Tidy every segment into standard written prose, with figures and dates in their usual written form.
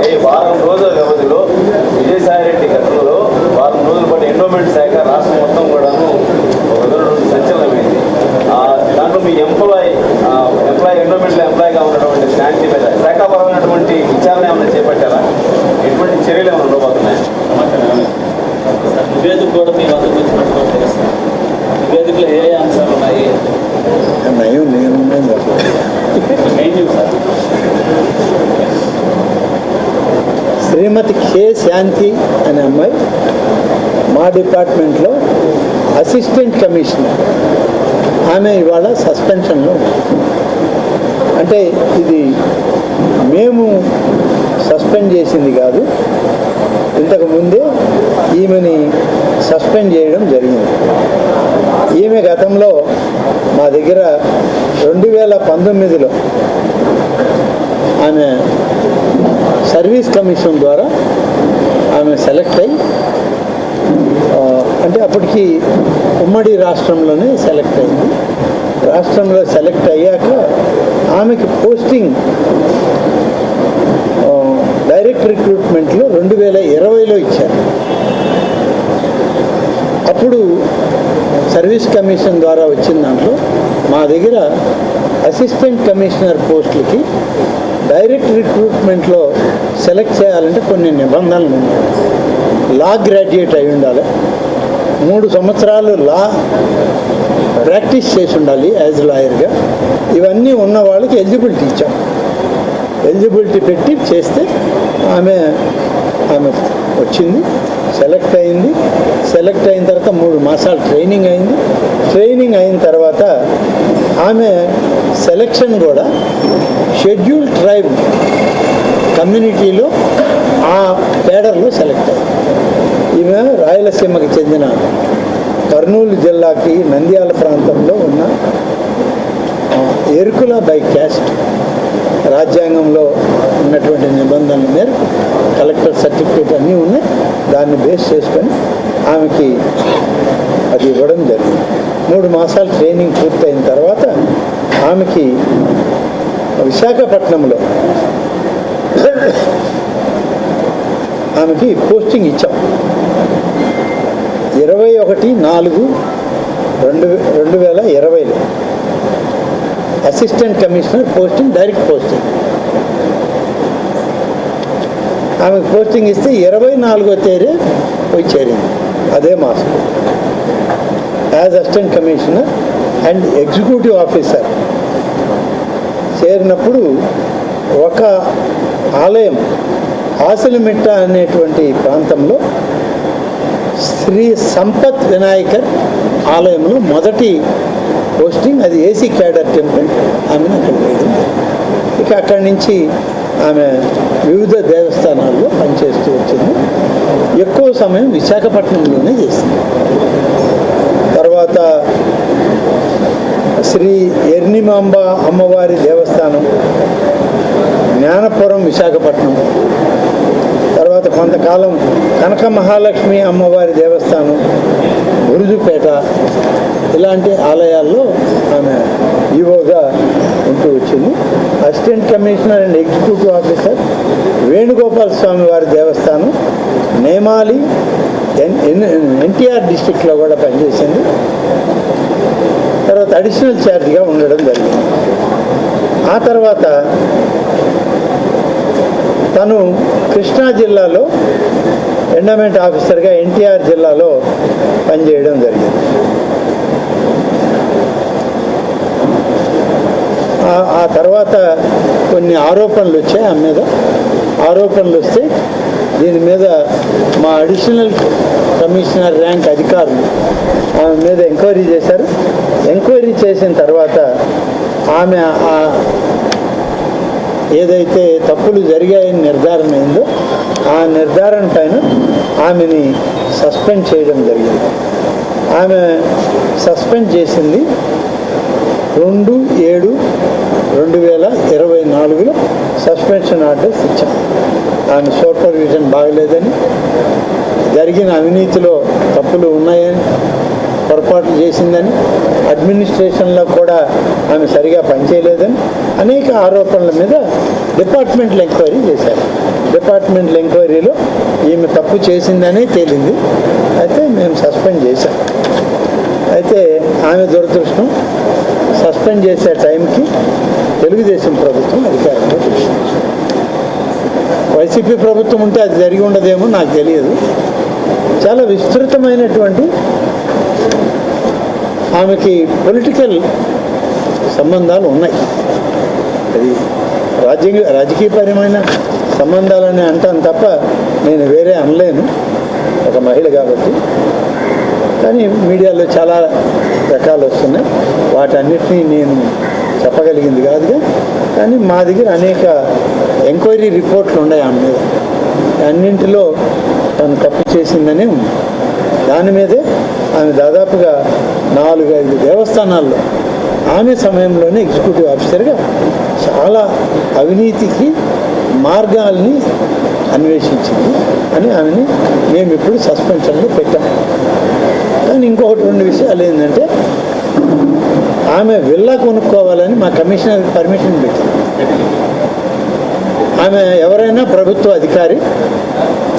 ఈ వారం రోజుల వ్యవధిలో విజయసాయిరెడ్డి గతంలో వారం రోజుల పాటు ఎండోమెంట్ శాఖ రాష్ట్రం మొత్తం కూడాను ఒక సంచలనమైంది. దాంట్లో మీ ఎంప్లాయీ ఎండోమెంట్లో ఎంప్లాయీగా ఉన్నటువంటి శాంతి మీద శాఖాపరమైనటువంటి విచారణ ఏమైనా చేపట్టారా? ఎటువంటి చర్యలు ఏమైనా ఉండబోతున్నాయి? నివేదిక కూడా మీ వద్దకు వచ్చినటువంటి నివేదికలో ఏ అంశాలు ఉన్నాయి? శ్రీమతి కె శాంతి అనే అమ్మాయి మా డిపార్ట్మెంట్లో అసిస్టెంట్ కమిషనర్. ఆమె ఇవాళ సస్పెన్షన్లో ఉంది. అంటే ఇది మేము సస్పెండ్ చేసింది కాదు, ఇంతకు ముందే ఈమెని సస్పెండ్ చేయడం జరిగింది. ఈమె గతంలో మా దగ్గర 2019లో ఆమె సర్వీస్ కమిషన్ ద్వారా ఆమె సెలెక్ట్ అయ్యి, అంటే అప్పటికి ఉమ్మడి రాష్ట్రంలోనే సెలెక్ట్ అయింది. రాష్ట్రంలో సెలెక్ట్ అయ్యాక ఆమెకి పోస్టింగ్ డైరెక్ట్ రిక్రూట్మెంట్లో 2020లో ఇచ్చారు. అప్పుడు సర్వీస్ కమిషన్ ద్వారా వచ్చిన దాంట్లో మా దగ్గర అసిస్టెంట్ కమిషనర్ పోస్టులకి డైరెక్ట్ రిక్రూట్మెంట్లో సెలెక్ట్ చేయాలంటే కొన్ని నిబంధనలు ఉన్నాయి. లా గ్రాడ్యుయేట్ అయి ఉండాలి, 3 సంవత్సరాలు లా ప్రాక్టీస్ చేసి ఉండాలి యాజ్ లాయర్గా. ఇవన్నీ ఉన్న వాళ్ళకి ఎలిజిబిలిటీ ఇచ్చాం. ఎలిజిబిలిటీ పెట్టి చేస్తే ఆమె వచ్చింది, సెలెక్ట్ అయింది. సెలెక్ట్ అయిన తర్వాత 3 మాసాలు ట్రైనింగ్ అయింది. ట్రైనింగ్ అయిన తర్వాత ఆమె సెలెక్షన్ కూడా షెడ్యూల్ ట్రైబ్ కమ్యూనిటీలో ఆ కేడర్లో సెలెక్ట్ అయింది. ఈమె రాయలసీమకి చెందిన కర్నూలు జిల్లాకి నంద్యాల ప్రాంతంలో ఉన్న ఎరుకుల బై క్యాస్ట్ రాజ్యాంగంలో ఉన్నటువంటి నిబంధనల మేరకు కలెక్టర్ సర్టిఫికేట్ అన్నీ ఉన్నాయి. దాన్ని బేస్ చేసుకొని ఆమెకి అది ఇవ్వడం జరిగింది. 3 మాసాలు ట్రైనింగ్ పూర్తయిన తర్వాత ఆమెకి విశాఖపట్నంలో ఆమెకి పోస్టింగ్ ఇచ్చాం. 21/4/2020లో assistant commissioner posting, direct posting. ఆమెకు పోస్టింగ్ ఇస్తే 24వ తేదీ పోయి చేరింది అదే మాసం as assistant commissioner and executive officer. చేరినప్పుడు ఒక ఆలయం ఆసిలిమిట్ట అనేటువంటి ప్రాంతంలో శ్రీ సంపత్ వినాయకర్ ఆలయంలో మొదటి పోస్టింగ్. అది ఏసీ క్యాడర్ టెంపుల్. ఆమెను అక్కడ వేయింది. ఇక అక్కడి నుంచి ఆమె వివిధ దేవస్థానాల్లో పనిచేస్తూ వచ్చింది. ఎక్కువ సమయం విశాఖపట్నంలోనే చేసింది. తర్వాత శ్రీ ఎర్నిమాంబ అమ్మవారి దేవస్థానం, జ్ఞానపురం, విశాఖపట్నం. తర్వాత కొంతకాలం కనక మహాలక్ష్మి అమ్మవారి దేవస్థానం, గురుజుపేట, ఇలాంటి ఆలయాల్లో ఆమె ఈవోగా ఉంటూ వచ్చింది. Assistant commissioner and executive officer Venugopala Swamy వారి దేవస్థానం, నేమాలి, ఎన్టీఆర్ డిస్టిక్లో కూడా పనిచేసింది. తర్వాత అడిషనల్ ఛార్జ్గా ఉండడం జరిగింది. ఆ తర్వాత తను కృష్ణా జిల్లాలో ఎండోమెంట్ ఆఫీసర్గా ఎన్టీఆర్ జిల్లాలో పనిచేయడం జరిగింది. ఆ తర్వాత కొన్ని ఆరోపణలు వచ్చాయి ఆమె మీద. ఆరోపణలు వస్తే దీని మీద మా అడిషనల్ కమిషనర్ ర్యాంక్ అధికారులు ఆమె మీద ఎంక్వైరీ చేశారు. ఎంక్వైరీ చేసిన తర్వాత ఆమె ఏదైతే తప్పులు జరిగాయని నిర్ధారణ అయిందో ఆ నిర్ధారణ పైన ఆమెని సస్పెండ్ చేయడం జరిగింది. ఆమె సస్పెండ్ చేసింది 2/7/2024లో సస్పెన్షన్ ఆర్డర్స్ ఇచ్చాం. ఆమె సూపర్విజన్ బాగలేదని, జరిగిన అవినీతిలో తప్పులు ఉన్నాయని, పొరపాట్లు చేసిందని, అడ్మినిస్ట్రేషన్లో కూడా ఆమె సరిగా పనిచేయలేదని అనేక ఆరోపణల మీద డిపార్ట్మెంట్లో ఎంక్వైరీ చేశారు. డిపార్ట్మెంటల్ ఎంక్వైరీలో ఈమె తప్పు చేసిందని తేలింది. అయితే మేము సస్పెండ్ చేశాం. అయితే ఆమె దురదృష్టం సస్పెండ్ చేసే టైంకి తెలుగుదేశం ప్రభుత్వం అధికారంలో వచ్చింది. వైసీపీ ప్రభుత్వం ఉంటే అది జరిగి ఉండదేమో నాకు తెలియదు. చాలా విస్తృతమైనటువంటి ఆమెకి పొలిటికల్ సంబంధాలు ఉన్నాయి. అది రాజకీయపరమైన సంబంధాలని అంటాను తప్ప నేను వేరే అనలేను, ఒక మహిళ కాబట్టి. కానీ మీడియాలో చాలా రకాలు వస్తున్నాయి, వాటన్నిటినీ నేను చెప్పగలిగింది కాదుగా. కానీ మా దగ్గర అనేక ఎంక్వైరీ రిపోర్ట్లు ఉన్నాయి ఆమె మీద. అన్నింటిలో తను తప్పు చేసిందనే ఉంది. దాని మీదే ఆమె దాదాపుగా 4-5 దేవస్థానాల్లో ఆమె సమయంలోనే ఎగ్జిక్యూటివ్ ఆఫీసర్గా చాలా అవినీతికి మార్గాల్ని అన్వేషించింది అని ఆమెని మేము ఇప్పుడు సస్పెన్షన్లో పెట్టాం. కానీ ఇంకొకటి 2 విషయాలు ఏంటంటే, ఆమె విల్లా కొనుక్కోవాలని మా కమిషనర్ పర్మిషన్ పెట్టింది. ఆమె ఎవరైనా ప్రభుత్వ అధికారి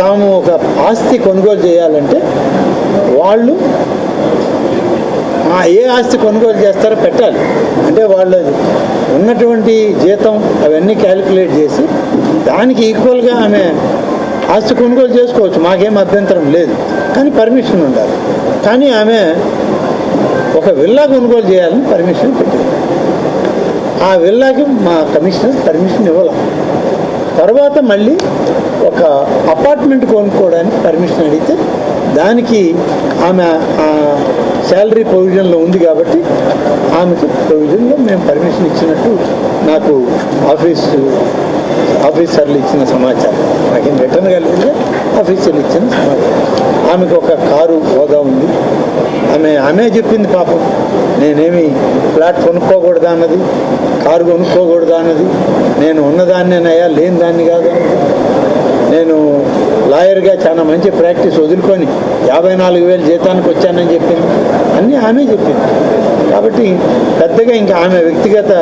తాము ఒక ఆస్తి కొనుగోలు చేయాలంటే వాళ్ళు ఏ ఆస్తి కొనుగోలు చేస్తారో పెట్టాలి. అంటే వాళ్ళు ఉన్నటువంటి జీతం అవన్నీ క్యాలిక్యులేట్ చేసి దానికి ఈక్వల్గా ఆమె ఆస్తి కొనుగోలు చేసుకోవచ్చు, మాకేం అభ్యంతరం లేదు. కానీ పర్మిషన్ ఉండాలి. కానీ ఆమె ఒక విల్లా కొనుగోలు చేయాలని పర్మిషన్ పెట్టింది. ఆ విల్లాకి మా కమిషనర్ పర్మిషన్ ఇవ్వాలి. తర్వాత మళ్ళీ ఒక అపార్ట్మెంట్ కొనుక్కోవడానికి పర్మిషన్ అడిగితే దానికి ఆమె శాలరీ ప్రొవిజన్లో ఉంది కాబట్టి ఆమెకు ప్రొవిజన్లో మేము పర్మిషన్ ఇచ్చినట్టు నాకు ఆఫీసర్లు ఇచ్చిన సమాచారం. నాకేం రిటర్న్ కలిగిందే ఆఫీసర్లు ఇచ్చిన సమాచారం. ఆమెకు ఒక కారు హోదా ఉంది. ఆమె చెప్పింది పాపం, నేనేమి ఫ్లాట్ కొనుక్కోకూడదా అన్నది, కారు కొనుక్కోకూడదా అన్నది, నేను ఉన్నదాన్నేనయ్యా లేని దాన్ని కాదు. నేను లాయర్గా చాలా మంచి ప్రాక్టీస్ వదులుకొని 54,000 జీతానికి వచ్చానని చెప్పింది. అన్నీ ఆమె చెప్పింది. కాబట్టి పెద్దగా ఇంకా ఆమె వ్యక్తిగత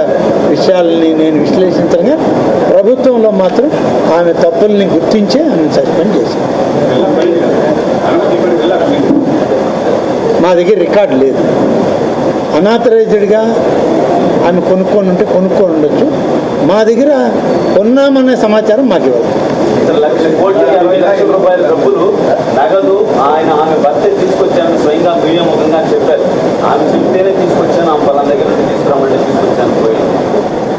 విషయాలని నేను విశ్లేషించగా ప్రభుత్వంలో మాత్రం ఆమె తప్పుల్ని గుర్తించే ఆమెను సస్పెండ్ చేసింది. మా దగ్గర రికార్డు లేదు. అనాథరైజ్డ్గా ఆమె కొనుక్కొని ఉండొచ్చు. మా దగ్గర కొన్నామనే సమాచారం మాకు ఇవ్వాలి. 1,60,60,000 రూపాయల డబ్బులు నగదు ఆమె భర్త తీసుకొచ్చాను స్వయంగా మీడియా ముఖంగా చెప్పారు. ఆమె చెప్తేనే తీసుకొచ్చాను, ఆమె పలానా దగ్గర నుంచి తీసుకురామంటే తీసుకొచ్చాను పోయి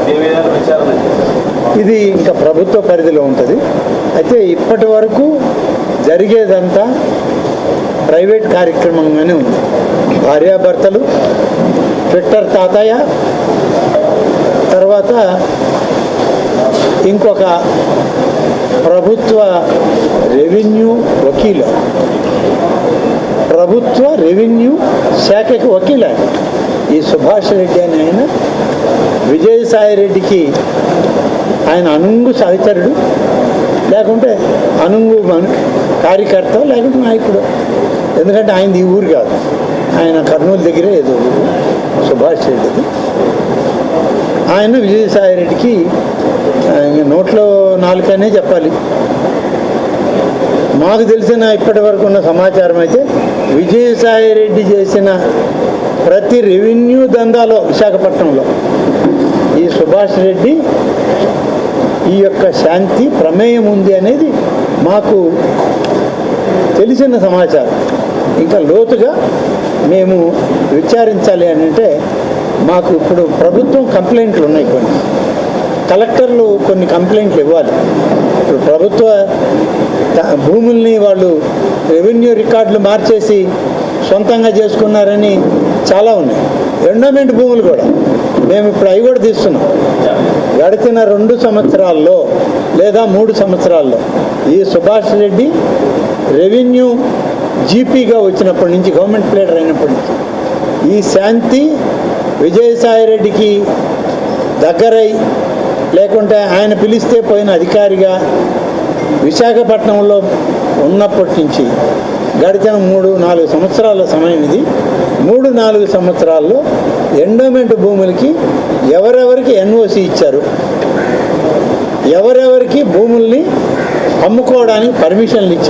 దీని మీద విచారణ చేశారు. ఇది ఇంకా ప్రభుత్వ పరిధిలో ఉంటుంది. అయితే ఇప్పటి వరకు జరిగేదంతా ప్రైవేట్ కార్యక్రమంగానే ఉంది. భార్యాభర్తలు, ట్విట్టర్ తాతయ్య, తర్వాత ఇంకొక ప్రభుత్వ రెవెన్యూ వకీలు, ప్రభుత్వ రెవెన్యూ శాఖకి వకీలు ఈ సుభాష్ రెడ్డి అని ఆయన విజయసాయి రెడ్డికి ఆయన అనుంగు సహచరుడు, లేకుంటే అనుంగు కార్యకర్త, లేకుంటే నాయకుడు. ఎందుకంటే ఆయనది ఈ ఊరు కాదు, ఆయన కర్నూలు దగ్గరే ఏదో ఊరు సుభాష్ రెడ్డిది. ఆయన విజయసాయి రెడ్డికి నోట్లో నాలుకనే చెప్పాలి. మాకు తెలిసిన ఇప్పటి వరకు ఉన్న సమాచారం అయితే విజయసాయి రెడ్డి చేసిన ప్రతి రెవెన్యూ దందాలో విశాఖపట్నంలో ఈ సుభాష్ రెడ్డి ఈ యొక్క శాంతి ప్రమేయం ఉంది అనేది మాకు తెలిసిన సమాచారం. ఇంకా లోతుగా మేము విచారించాలి అని అంటే మాకు ఇప్పుడు ప్రభుత్వం కంప్లైంట్లు ఉన్నాయి, కొన్ని కలెక్టర్లు కొన్ని కంప్లైంట్లు ఇవ్వాలి. ఇప్పుడు ప్రభుత్వ భూముల్ని వాళ్ళు రెవెన్యూ రికార్డులు మార్చేసి సొంతంగా చేసుకున్నారని చాలా ఉన్నాయి. ఎండోమెంట్ భూములు కూడా మేము ఇప్పుడు అవి కూడా తీస్తున్నాం. గడిచిన 2 సంవత్సరాల్లో లేదా 3 సంవత్సరాల్లో ఈ సుభాష్ రెడ్డి రెవెన్యూ జీపీగా వచ్చినప్పటి నుంచి, గవర్నమెంట్ ప్లేడర్ అయినప్పటి నుంచి ఈ శాంతి విజయసాయి రెడ్డికి దగ్గరై, లేకుంటే ఆయన పిలిస్తే పోయిన అధికారిగా విశాఖపట్నంలో ఉన్నప్పటి నుంచి గడిచిన 3-4 సంవత్సరాల సమయం ఇది. 3-4 సంవత్సరాల్లో ఎండోమెంట్ భూములకి ఎవరెవరికి ఎన్ఓసి ఇచ్చారు, ఎవరెవరికి భూముల్ని అమ్ముకోవడానికి పర్మిషన్లు ఇచ్చారు.